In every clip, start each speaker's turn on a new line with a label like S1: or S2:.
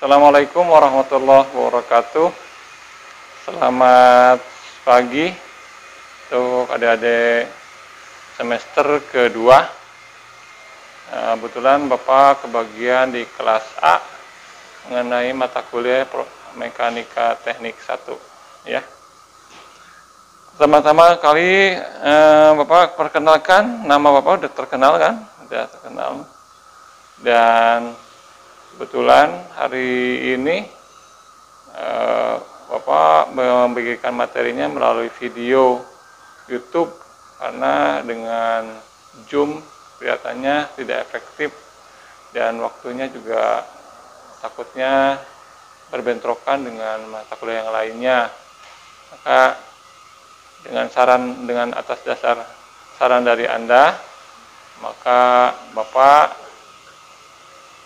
S1: Assalamualaikum warahmatullahi wabarakatuh. Selamat pagi untuk adik-adik semester kedua. Kebetulan Bapak kebagian di kelas A mengenai mata kuliah Mekanika Teknik 1 ya. Pertama-tama kali Bapak perkenalkan, nama Bapak udah terkenal kan? Udah terkenal. Dan kebetulan hari ini Bapak membagikan materinya melalui video YouTube karena dengan Zoom kelihatannya tidak efektif dan waktunya juga takutnya berbentrokan dengan mata kuliah yang lainnya. Maka dengan atas dasar saran dari Anda, maka Bapak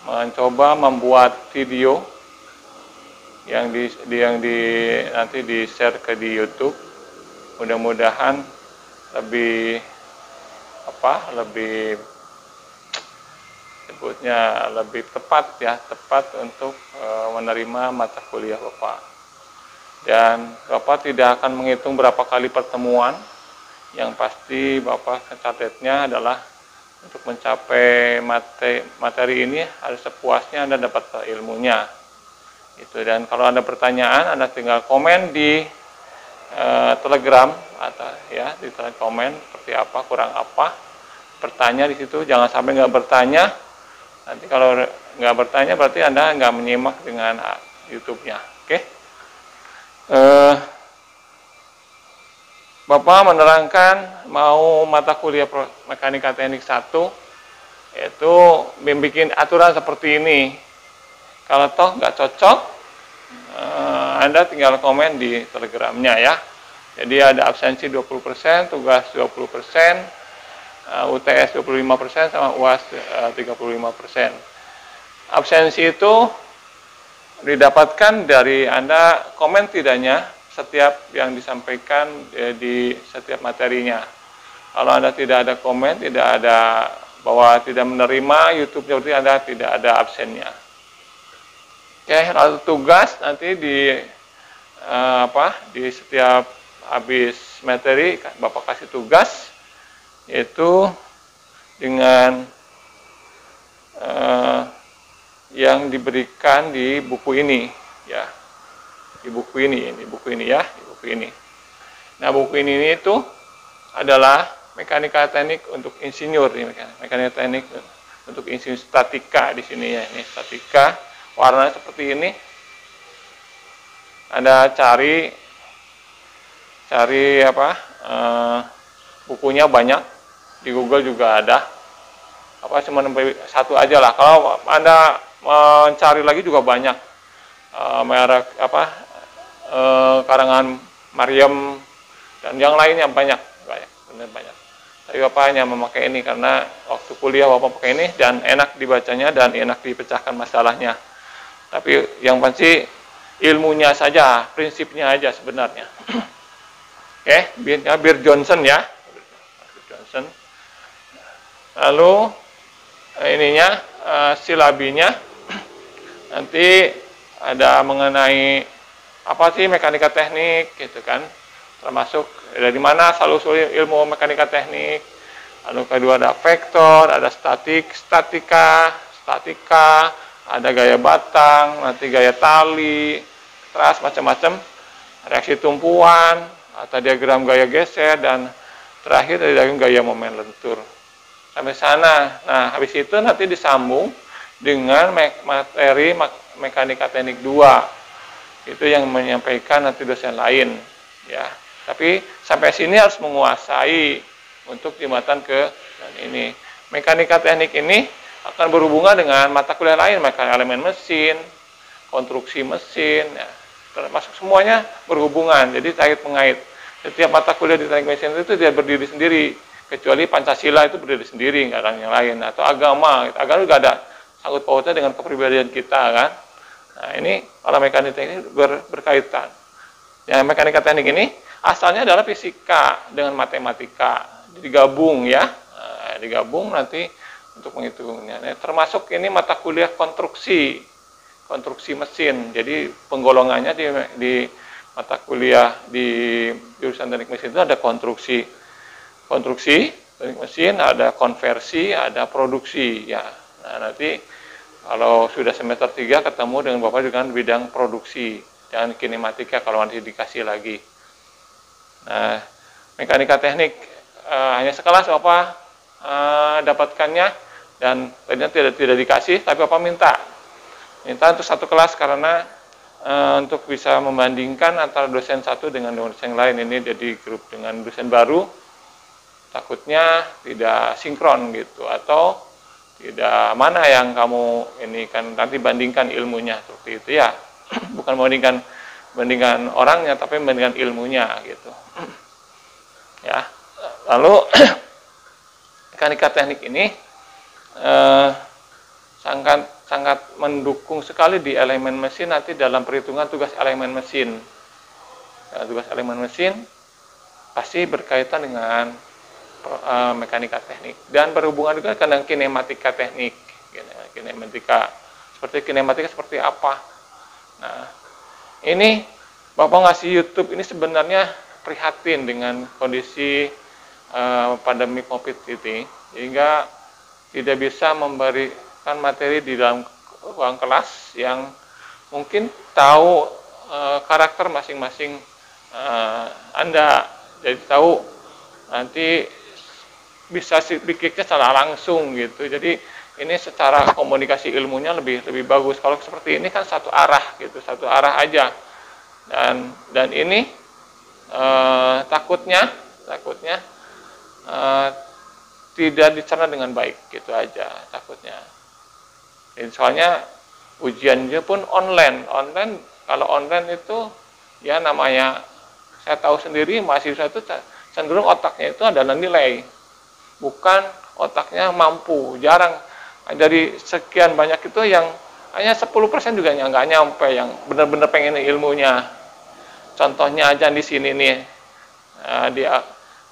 S1: mencoba membuat video yang nanti di-share di YouTube. Mudah-mudahan lebih tepat untuk menerima mata kuliah Bapak. Dan Bapak tidak akan menghitung berapa kali pertemuan. Yang pasti Bapak catatnya adalah untuk mencapai materi ini harus sepuasnya Anda dapat ilmunya. Itu. Dan kalau ada pertanyaan, Anda tinggal komen di Telegram atau ya di komen seperti apa, kurang apa. Bertanya di situ, jangan sampai nggak bertanya. Nanti kalau nggak bertanya berarti Anda nggak menyimak dengan YouTube-nya. Oke? Bapak menerangkan mau mata kuliah Mekanika Teknik 1 yaitu membuat aturan seperti ini. Kalau toh nggak cocok, Anda tinggal komen di Telegramnya ya. Jadi ada absensi 20%, tugas 20%, UTS 25%, sama UAS 35%. Absensi itu didapatkan dari Anda komen tidaknya setiap yang disampaikan di setiap materinya. Kalau Anda tidak ada komen, tidak ada bahwa tidak menerima YouTube, berarti Anda tidak ada absennya. Oke, lalu tugas nanti di setiap habis materi Bapak kasih tugas, yaitu dengan yang diberikan di buku ini ya. Di buku ini. Nah, buku ini itu adalah mekanika teknik untuk insinyur, mekanika teknik untuk insinyur statika di sini ya. Ini statika, warnanya seperti ini. Anda cari bukunya banyak, di Google juga ada. Cuma satu aja lah. Kalau Anda mencari lagi juga banyak. Merek karangan Maryam dan yang lainnya banyak. Tapi Bapak hanya memakai ini karena waktu kuliah Bapak pakai ini dan enak dibacanya dan enak dipecahkan masalahnya. Tapi yang pasti ilmunya saja, prinsipnya aja sebenarnya. Oke, Bir Johnson ya. Johnson. Lalu ininya silabinya nanti ada mengenai apa sih mekanika teknik gitu kan, termasuk dari mana asal-usul ilmu mekanika teknik. Lalu kedua ada vektor, ada statika, ada gaya batang, nanti gaya tali, teras, macam-macam, reaksi tumpuan, atau diagram gaya geser, dan terakhir dari diagram gaya momen lentur. Sampai sana. Nah, habis itu nanti disambung dengan materi mekanika teknik 2. Itu yang menyampaikan nanti dosen lain ya. Tapi sampai sini harus menguasai untuk jembatan ke dan ini. Mekanika teknik ini akan berhubungan dengan mata kuliah lain, mekanika elemen mesin, konstruksi mesin ya. Termasuk semuanya berhubungan. Jadi kait mengait. Setiap mata kuliah di teknik mesin itu dia berdiri sendiri, kecuali Pancasila itu berdiri sendiri, nggak ada yang lain. Atau agama juga ada sangkut pautnya dengan kepribadian kita kan. Nah, ini kalau mekanika teknik berkaitan. Ya, mekanika teknik ini asalnya adalah fisika dengan matematika. Digabung ya. digabung nanti untuk menghitungnya. Nah, termasuk ini mata kuliah konstruksi. konstruksi mesin. Jadi penggolongannya di mata kuliah di jurusan teknik mesin itu ada konstruksi teknik mesin, ada konversi, ada produksi ya. Nah, nanti kalau sudah semester 3 ketemu dengan Bapak dengan bidang produksi dan kinematika kalau nanti dikasih lagi. Nah, mekanika teknik hanya sekelas Bapak dapatkannya, dan ternyata tidak dikasih, tapi Bapak minta untuk satu kelas karena untuk bisa membandingkan antara dosen satu dengan dosen lain. Ini jadi grup dengan dosen baru, takutnya tidak sinkron gitu, atau tidak mana yang kamu ini kan nanti bandingkan ilmunya seperti itu ya. Bukan bandingkan orangnya, tapi bandingkan ilmunya gitu. Ya. Lalu mekanika teknik ini sangat mendukung sekali di elemen mesin nanti dalam perhitungan tugas elemen mesin. Tugas elemen mesin pasti berkaitan dengan mekanika teknik dan berhubungan juga dengan kinematika teknik. Kinematika seperti apa? Nah, ini Bapak ngasih YouTube ini sebenarnya prihatin dengan kondisi pandemi COVID ini, sehingga tidak bisa memberikan materi di dalam ruang kelas yang mungkin tahu karakter masing-masing Anda, jadi tahu nanti bisa sedikitnya secara langsung gitu. Jadi ini secara komunikasi ilmunya lebih bagus. Kalau seperti ini kan satu arah gitu, satu arah aja. Dan ini takutnya tidak dicerna dengan baik gitu aja takutnya. Jadi soalnya ujiannya pun online. Kalau online itu ya namanya saya tahu sendiri mahasiswa itu cenderung otaknya itu adalah nilai, bukan otaknya mampu. Jarang dari sekian banyak itu yang hanya 10% juga nggak nyampe yang benar-benar pengen ilmunya. Contohnya aja di sini nih, di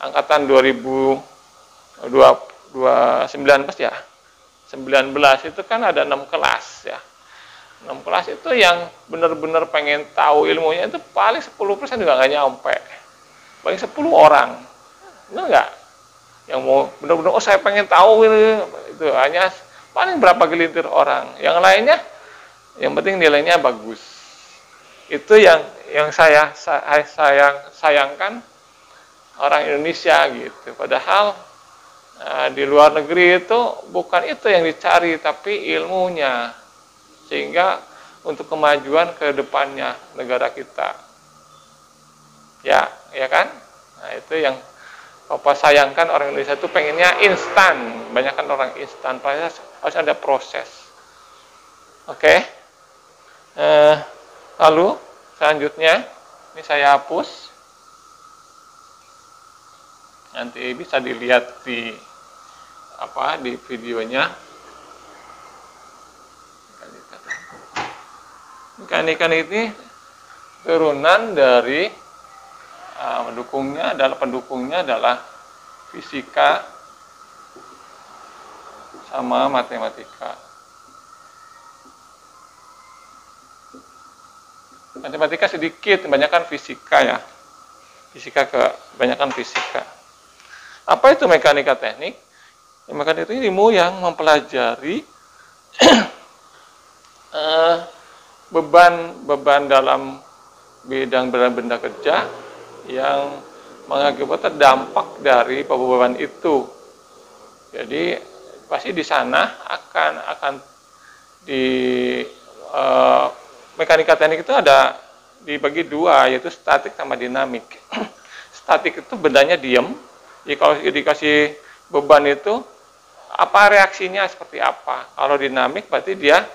S1: angkatan 2019 ya, 19 itu kan ada 6 kelas ya. 6 kelas itu yang benar-benar pengen tahu ilmunya itu paling 10% juga nggak nyampe. Paling 10 orang. Benar nggak? Yang mau benar-benar, oh saya pengen tahu itu hanya paling berapa gelintir orang. Yang lainnya, yang penting nilainya bagus. Itu yang saya sayangkan orang Indonesia gitu. Padahal di luar negeri itu bukan itu yang dicari, tapi ilmunya, sehingga untuk kemajuan ke depannya negara kita ya kan. Nah, itu yang Bapak sayangkan, orang Indonesia itu pengennya instan, banyak kan orang instan, padahal harus ada proses. Oke. Lalu selanjutnya ini saya hapus. Nanti bisa dilihat di videonya. Mekanika ini turunan dari pendukungnya adalah fisika sama matematika. Matematika sedikit, kebanyakan fisika ya. Kebanyakan fisika. Apa itu mekanika teknik? Mekanika itu ilmu yang mempelajari beban dalam bidang benda kerja yang mengakibatkan dampak dari beban itu. Jadi pasti di sana akan di mekanika teknik itu ada dibagi dua, yaitu statik sama dinamik. Statik itu bendanya diam. Jadi kalau dikasih beban itu apa reaksinya seperti apa. Kalau dinamik berarti dia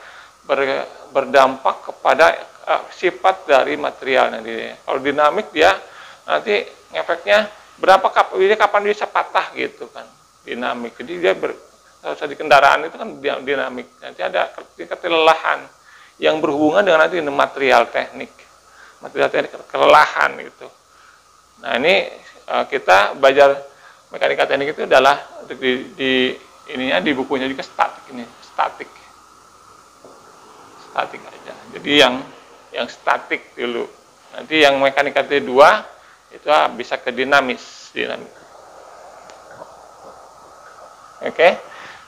S1: berdampak kepada sifat dari material nanti. Kalau dinamik dia nanti efeknya kapan dia bisa patah gitu kan. Dinamik. Jadi dia di kendaraan itu kan dinamik. Nanti ada kelelahan yang berhubungan dengan nanti material teknik. Material teknik kelelahan gitu. Nah, ini kita belajar mekanika teknik itu adalah untuk di bukunya juga statik aja. Jadi yang statik dulu. Nanti yang mekanika T2 itu bisa ke dinamis. Oke.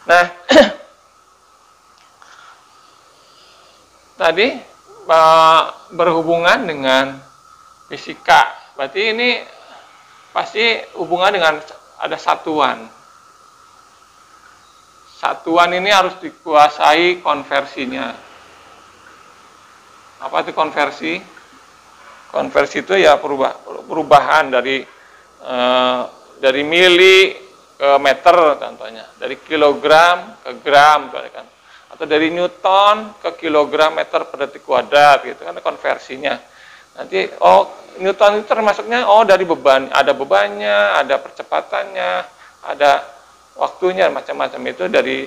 S1: Nah, tadi berhubungan dengan fisika. Berarti ini pasti hubungan dengan ada satuan. Satuan ini harus dikuasai konversinya. Apa itu konversi? Konversi itu ya perubahan dari mili ke meter contohnya, dari kilogram ke gram kan, atau dari newton ke kilogram meter per detik kuadrat gitu kan konversinya. Nanti newton itu termasuknya dari beban, ada bebannya, ada percepatannya, ada waktunya, macam-macam itu dari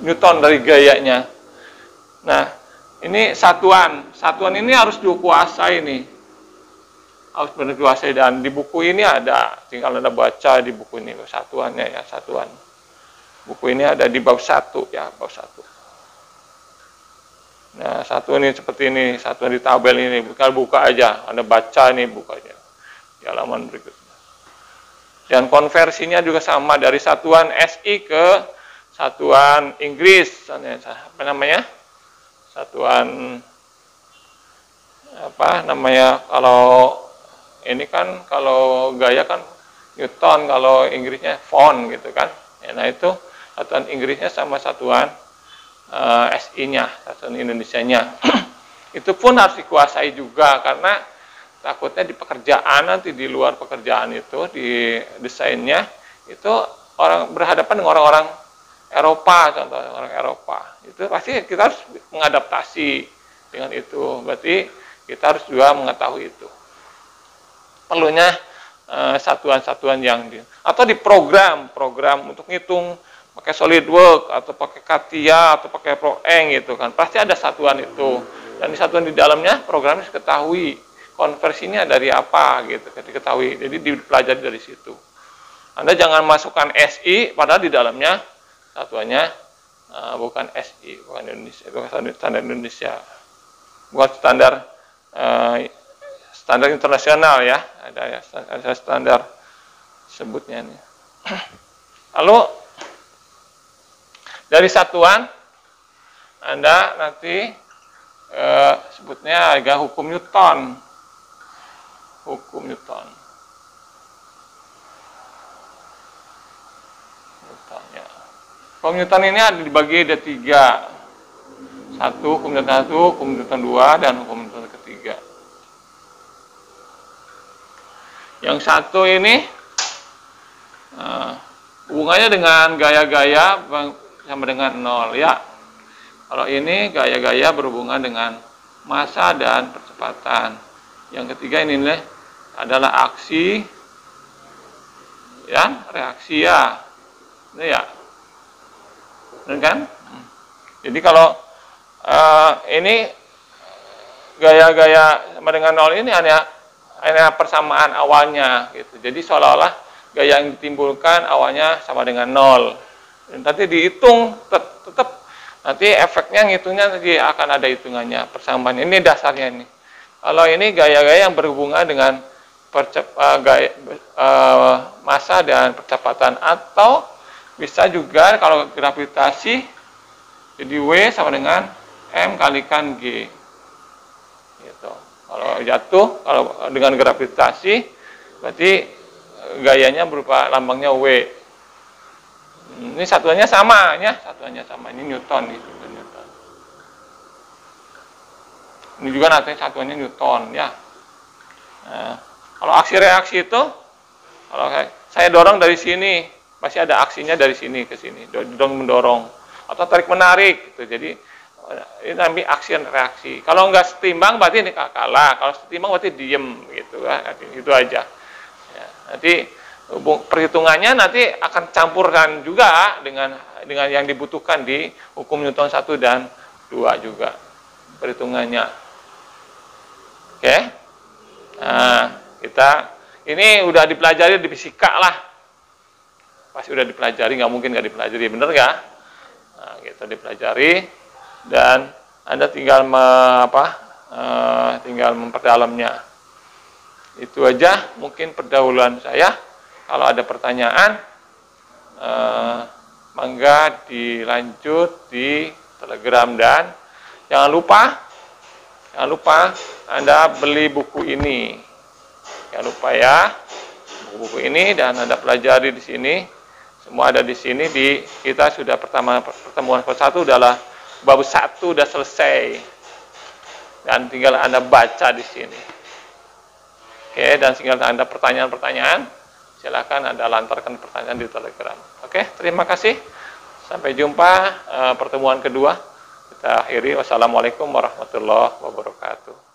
S1: newton, dari gayanya. Nah, ini satuan ini harus dikuasai nih, harus benar dikuasai, dan di buku ini ada, tinggal Anda baca di buku ini loh, satuannya ya, satuan. Buku ini ada di bab 1 ya, bab 1. Nah, satuan ini seperti ini, satuan di tabel ini, buka aja, Anda baca ini, buka aja di halaman berikutnya. Dan konversinya juga sama, dari satuan SI ke satuan Inggris, apa namanya? Satuan kalau ini kan kalau gaya kan Newton, kalau Inggrisnya Font gitu kan ya, nah itu satuan Inggrisnya sama satuan SI-nya, satuan Indonesianya. Itu pun harus dikuasai juga, karena takutnya di pekerjaan, nanti di luar pekerjaan itu, di desainnya itu orang berhadapan dengan orang-orang Eropa, contohnya orang Eropa, itu pasti kita harus mengadaptasi dengan itu. Berarti kita harus juga mengetahui itu. Perlunya satuan-satuan yang atau di program untuk ngitung pakai SolidWorks atau pakai CATIA atau pakai ProEng gitu kan, pasti ada satuan itu. Dan di satuan di dalamnya programnya diketahui konversinya dari apa gitu, diketahui. Jadi dipelajari dari situ. Anda jangan masukkan SI padahal di dalamnya satuannya bukan SI, bukan Indonesia, bukan standar Indonesia, bukan standar internasional ya, ada standar sebutnya nih. Lalu dari satuan Anda nanti sebutnya agak hukum Newton, ya. Hukum Newton ini ada dibagi ada 3. Hukum Newton 1, hukum Newton 2, dan hukum Newton ketiga. Yang satu ini hubungannya dengan gaya-gaya sama dengan 0 ya. Kalau ini gaya-gaya berhubungan dengan massa dan percepatan. Yang ketiga ini adalah aksi ya, reaksi ya. Ini ya. Benar kan? Jadi kalau ini gaya-gaya sama dengan 0 ini hanya persamaan awalnya gitu. Jadi seolah-olah gaya yang ditimbulkan awalnya sama dengan 0. Dan nanti dihitung tetap nanti efeknya ngitungnya nanti akan ada hitungannya, persamaan. Ini dasarnya ini. Kalau ini gaya-gaya yang berhubungan dengan massa dan percepatan, atau bisa juga kalau gravitasi jadi W sama dengan M kalikan G gitu. Kalau jatuh, kalau dengan gravitasi berarti gayanya berupa lambangnya W. Ini satuannya sama ya, ini Newton gitu, Newton. Ini juga nanti satuannya Newton ya. Nah, kalau aksi reaksi itu, kalau saya dorong dari sini, pasti ada aksinya dari sini ke sini, mendorong atau tarik menarik gitu. Jadi ini nanti aksi dan reaksi. Kalau nggak setimbang berarti ini kalah, kalau setimbang berarti diem gitu kan, itu aja. Ya, nanti perhitungannya nanti akan campurkan juga dengan yang dibutuhkan di hukum Newton 1 dan 2 juga perhitungannya. Oke. Nah, ini udah dipelajari di fisika lah. Pasti udah dipelajari, nggak mungkin nggak dipelajari, bener nggak? Nah, kita dipelajari, dan Anda tinggal tinggal memperdalamnya. Itu aja mungkin pendahuluan saya. Kalau ada pertanyaan, mangga dilanjut di Telegram, dan jangan lupa Anda beli buku ini. Jangan lupa ya, buku-buku ini, dan Anda pelajari di sini. Semua ada di sini. Kita sudah pertemuan ke-1 adalah bab 1 sudah selesai. Dan tinggal Anda baca di sini. Oke, dan tinggal Anda pertanyaan-pertanyaan, silakan Anda lantarkan pertanyaan di Telegram. Oke, terima kasih. Sampai jumpa pertemuan kedua. Kita akhiri. Wassalamualaikum warahmatullahi wabarakatuh.